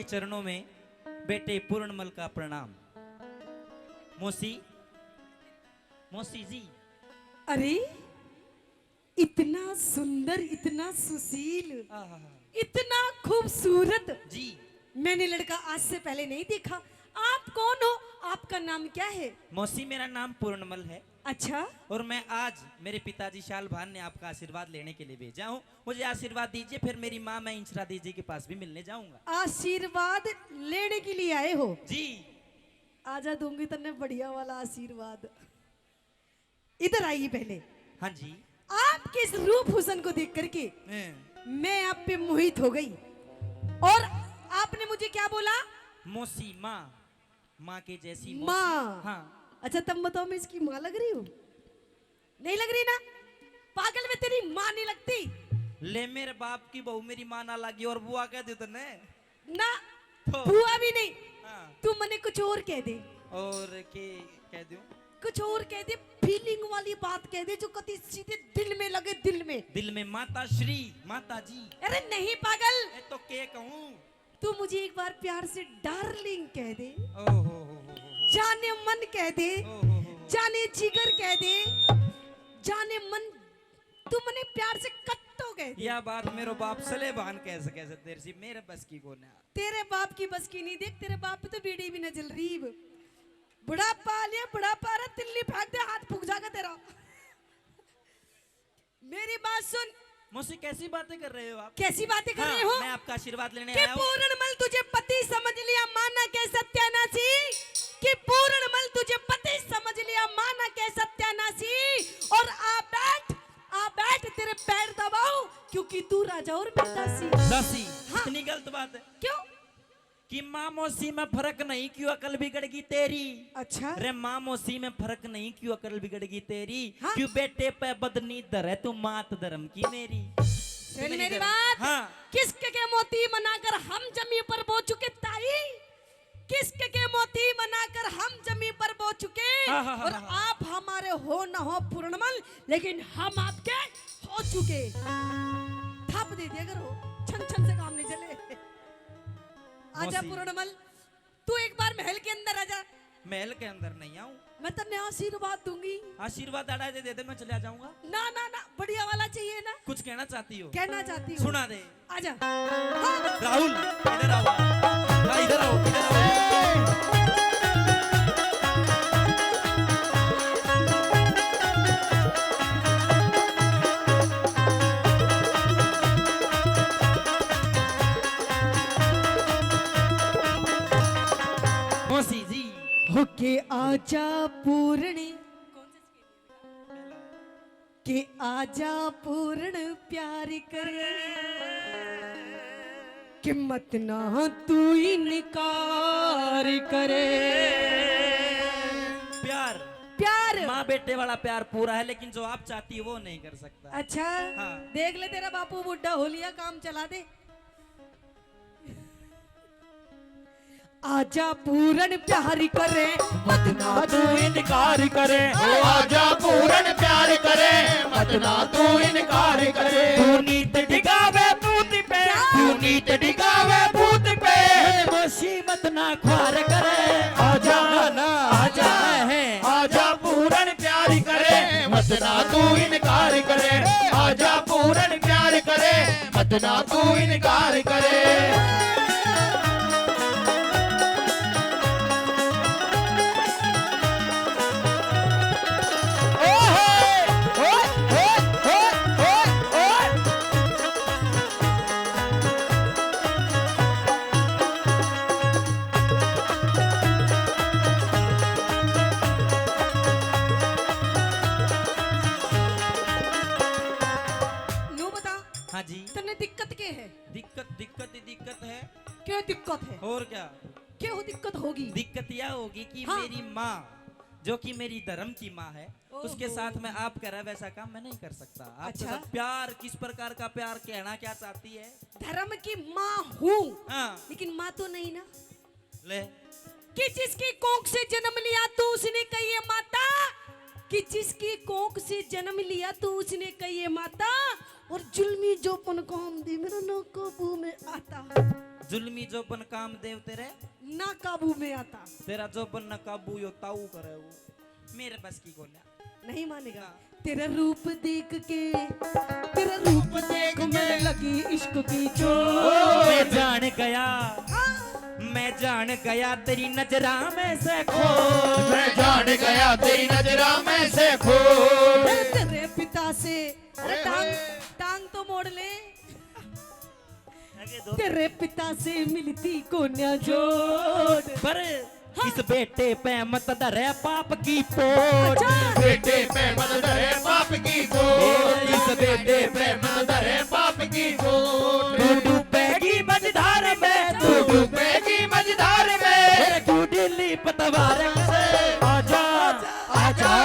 के चरणों में बेटे पूर्णमल का प्रणाम। मौसी, मौसी जी। अरे इतना सुंदर, इतना सुशील, इतना खूबसूरत जी मैंने लड़का आज से पहले नहीं देखा। आप कौन हो? आपका नाम क्या है? मौसी, मेरा नाम पूर्णमल है। अच्छा, और मैं आज मेरे पिताजी शाल भान ने आपका आशीर्वाद लेने के लिए भेजा हूँ। मुझे आशीर्वाद दीजिए, फिर मेरी माँ मैं इंचरा दीदी के पास भी मिलने जाऊंगा। आशीर्वाद लेने के लिए आए हो? जी। आजा दूंगी तन्ने बढ़िया वाला आशीर्वाद। इधर आइए पहले। हाँ जी। आपके इस रूप हुसन को देख करके मैं आप पे मोहित हो गई। और आपने मुझे क्या बोला? मौसी, माँ, माँ के जैसी माँ। हाँ। अच्छा तब बताओ, मैं इसकी माँ लग रही हूँ? नहीं लग रही ना? पागल, में तेरी माँ नहीं लगती। ले मेरे बाप की बहू मेरी माँ ना लगी और बुआ कह दे तने ना तो। बुआ भी नहीं। हाँ। तू मने कुछ और कह दे। और के कह दूं? कुछ और कह दे, फीलिंग वाली बात कह दे जो कति सीधे दिल में लगे। दिल में, दिल में माता श्री, माता जी। अरे नहीं पागल, मैं तो के कहूं? तू मुझे एक बार प्यार से डार्लिंग कह दे, ओहो, जाने मन कह दे, जाने जिगर कह दे, जाने मन। तू मने प्यार से कट्टो कह दे। यह बात मेरो बाप सले बहन कैसे कैसे तेरे से मेरे बस की कौन है? तेरे बाप की बस की नहीं। देख तेरे बाप पे तो बीड़ी भी न जल रही। बुढ़ापा आ लिया, बुढ़ापा आ रहा, तिल्ली फेंक दे, हाथ फूक जाएगा तेरा। मेरी बात सुन। मुझसे कैसी बातें कर रहे हो आप? कैसी बातें कर हाँ, रहे हो? मैं आपका आशीर्वाद लेने कि आया हूँ। पूर्णमल तुझे पति समझ लिया, माना के सत्यानाशी। कि पूर्णमल तुझे पति समझ लिया, माना के सत्यानाशी। और आ बैठ तेरे पैर दबाओ, क्योंकि तू राजा और मैं दासी। दासी? हाँ। इतनी गलत बात है क्यों? कि माँ मौसी में फर्क नहीं, क्यों अकल बिगड़गी तेरी? अच्छा, अरे माँ मौसी में फर्क नहीं, क्यों अकल बिगड़गी तेरी? हाँ? क्यों बेटे पे बदनी दर है, तू मात धर्म की मेरी। सुन मेरी बात। हाँ। किसके के मोती बनाकर हम जमी पर बो चुके ताई? किसके के मोती बनाकर हम जमी पर बो चुके? हाँ, हाँ, हाँ, और हाँ। आप हमारे हो न हो पूर्णमल, लेकिन हम आपके हो चुके। थप दे दिया करो, छन छन से काम नहीं चले। आजा मौसी। पूर्णमल, तू एक बार महल के अंदर आजा। महल के अंदर नहीं आऊं। मैं तन्ने आशीर्वाद दूंगी। आशीर्वाद अड़ा दे दे, मैं चले जाऊंगा। ना ना ना, बढ़िया वाला चाहिए ना। कुछ कहना चाहती हो? कहना चाहती हूँ। सुना दे। आजा। हाँ। राहुल इधर आओ। हाँ, इधर आओ, इधर आओ। मौसी जी। होके आजा पूर्ण, के आजा पूर्ण प्यार करे, कि मत ना तू इनकार करे। प्यार, प्यार माँ बेटे वाला प्यार पूरा है, लेकिन जो आप चाहती है वो नहीं कर सकता। अच्छा। हाँ। देख ले तेरा बापू बुढ़ा हो लिया, काम चला दे। आजा पूर्ण प्यार करे, मत ना तू इनकार करे। ओ आजा पूर्ण प्यार करे, मत ना तू इनकार करे। तू नीत डिगावे पूत पे, तू नीत डिगावे भूत पे। मौसी मत ना ख्वार करे। आजा ना आजा है। आजा पूर्ण प्यार करे, मत ना तू इनकार करे। आजा पूर्ण प्यार करे, मत ना तू इनकार करे। नो बता, हाँ जी। तन्ने दिक्कत के है? दिक्कत दिक्कत ही दिक्कत है। क्या दिक्कत है? और क्या? क्या हो दिक्कत होगी? दिक्कत यह होगी कि हाँ। मेरी माँ, जो कि मेरी धर्म की माँ है, उसके ओहो। साथ में आप कह रहे वैसा काम मैं नहीं कर सकता। आपके अच्छा। साथ प्यार, किस प्रकार का प्यार, कहना क्या चाहती है? धर्म की माँ हूँ, हाँ। लेकिन माँ तो नहीं ना। ले। कि जिसकी कोख से जन्म लिया तू उसने कही है माता। कि जिसकी कोख से जन्म लिया तू उसने कही है माता। और जुल्मी जो पन काम दी मेरा ना काबू में आता। जुल्मी जोपन काम देव तेरे ना काबू में आता। तेरा जोपन न काबू यो ताऊ करे वो मेरे बस की गोल्या नहीं मानेगा। तेरा रूप देख के, तेरा रूप देख मैं लगी इश्क की चोट। मैं जान गया, हाँ। मैं जान गया तेरी नजरा में से खो। मैं जान गया तेरी नजरा में से खो। तेरे पिता से टांग तो मोड़ ले। तेरे पिता से मिलती कोन्या जोड़। पर इस बेटे पे मत डरे पाप की पोट। बेटे पे मत डरे पाप की पोट। इस बेटे पे मत डरे पाप की पोट। तू डूबेगी मझधार में, तू डूबेगी मझधार में। तू दिल्ली पतवार से आजा आजा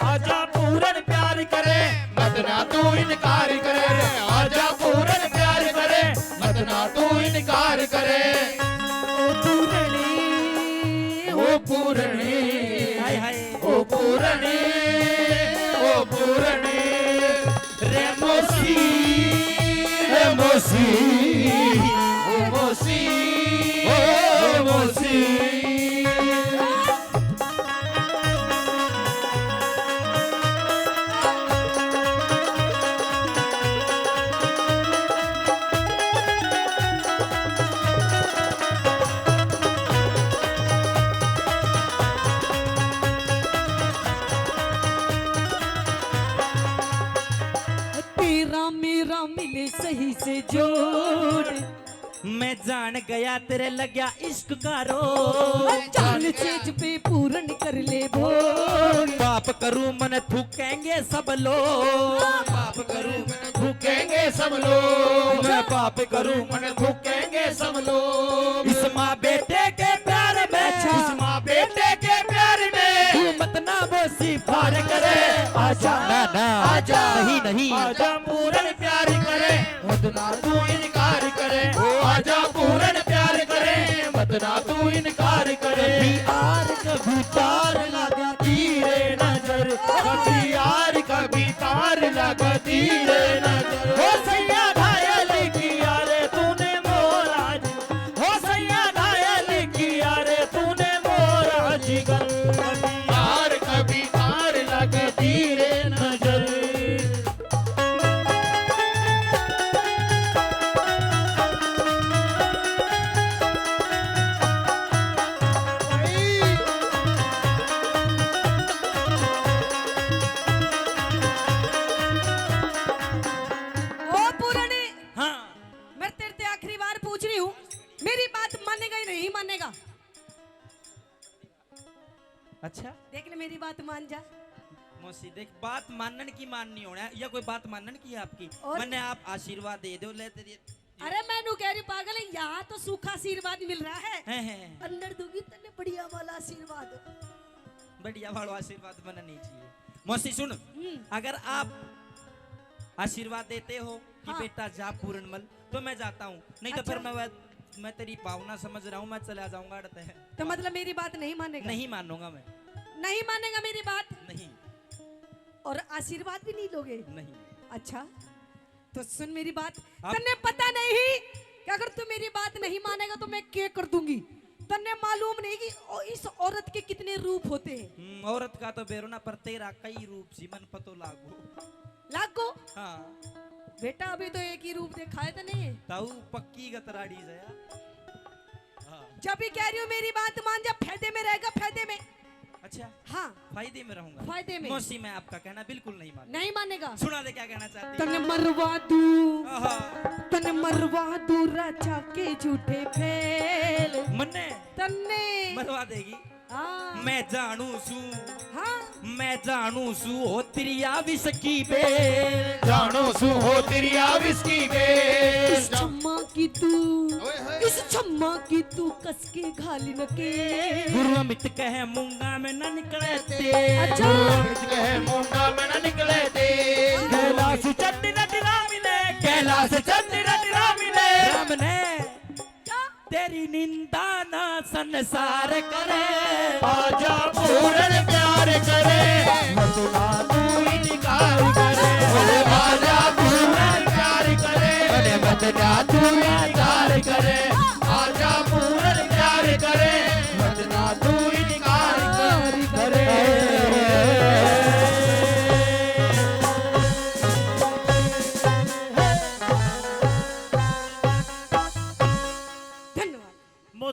आजा पूरन प्यार करे, मत ना तू इनकार करे। आजा पूरन प्यार करे, मत ना तू इनकार करे। ओ पूरणी, हाय हाय ओ पूरणी, ओ पूरणी। रे मोसी, रे मोसी, ओ मोसी, ओ मोसी। तेरा मेरा मिले सही से जोड़। मैं जान गया तेरे लग्या इश्क का रोग। चाल चेज पे पूरन कर ले भोग। पाप करूं मन थूकेंगे सब लोग। पाप करूं मन थूकेंगे सब लोग। मैं पाप करूं मन थूकेंगे सब लोग। इस माँ बेटे के प्यार में, इस माँ बेटे के प्यार में। तू मत ना बोसी फार करे। आजा ना ना आजा नहीं नहीं आजा पूरन प्यार करे, मत ना तू इनकार करे। आजा पूरन प्यार करे, मत ना तू इनकार करे। यार कभी तार लगा तीरे नजर, कभी यार कभी तार लगा तीरे नजर। हो सैया घायल किया रे तूने मोरा जी, हो सैया घायल किया रे तूने मोरा जिगर। कभी तार लगा तीरे नजर। ओ पूरनी, हाँ मैं तेरे से आखिरी बार पूछ रही हूँ, मेरी बात मानेगा या नहीं मानेगा? अच्छा देख ले मेरी बात मान जा। मौसी देख बात मानन की माननी होना या कोई बात मानन की है आपकी। और? मैंने आप आशीर्वाद दे दो ले तेरी अरे मैनू कह रही पागल है, यहाँ तो सूखा आशीर्वाद मिल रहा है, हैं। अंदर दूंगी तन्ने बढ़िया वाला आशीर्वाद। बढ़िया वाला आशीर्वाद बनना नहीं चाहिए। मौसी सुन, अगर आप आशीर्वाद देते हो कि हाँ। बेटा जा पूर्णमल तो मैं जाता हूँ, नहीं तो फिर मैं तेरी भावना समझ रहा हूँ, मैं चला जाऊंगा अड़ते है। तो मतलब मेरी बात नहीं मानेगा? नहीं मानूंगा मैं, नहीं मानेगा मेरी बात, नहीं और आशीर्वाद भी नहीं लोगे? नहीं। अच्छा तो सुन मेरी बात। आप- तन्ने पता नहीं कि अगर तू मेरी बात नहीं मानेगा तो मैं क्या कर दूंगी? तन्ने मालूम नहीं कि इस औरत के कितने रूप होते हैं। औरत का तो बेरोना पर तेरा कई रूप सी मन पतो लागो। लागो हाँ बेटा अभी तो एक ही रूप दिखाए तो नहीं है। ताऊ पक्की गतराड़ी जया। हाँ जब भी कह रही हूँ मेरी बात मान जा, फायदे में रहेगा, फायदे में। अच्छा हाँ फायदे में रहूंगा। फायदे में। मौसी मैं आपका कहना बिल्कुल नहीं मानता। नहीं मानेगा? सुना दे क्या कहना चाहती तने मरवा दू, आहा। तने मरवा दू राजा के झूठे फेल। मन्ने तन्ने मरवा देगी। हाँ मैं जानू सू, हाँ मैं जानू सू हो तिरिया विस्की बेल। जानो सु हो तेरी आविस की इस बेल। छम्मा की तू, इस छम्मा की तू कस के घालिन के। गुरु अमित कहे मूंगा में न निकले तेल। अच्छा कहे मुंडा में न निकले थे। कैलाश चंद नटरा मिले, कैलाश चंद नटरा मिले। राम ने क्या? तेरी निंदा ना संसार करे। आजा पूरन प्यार करे,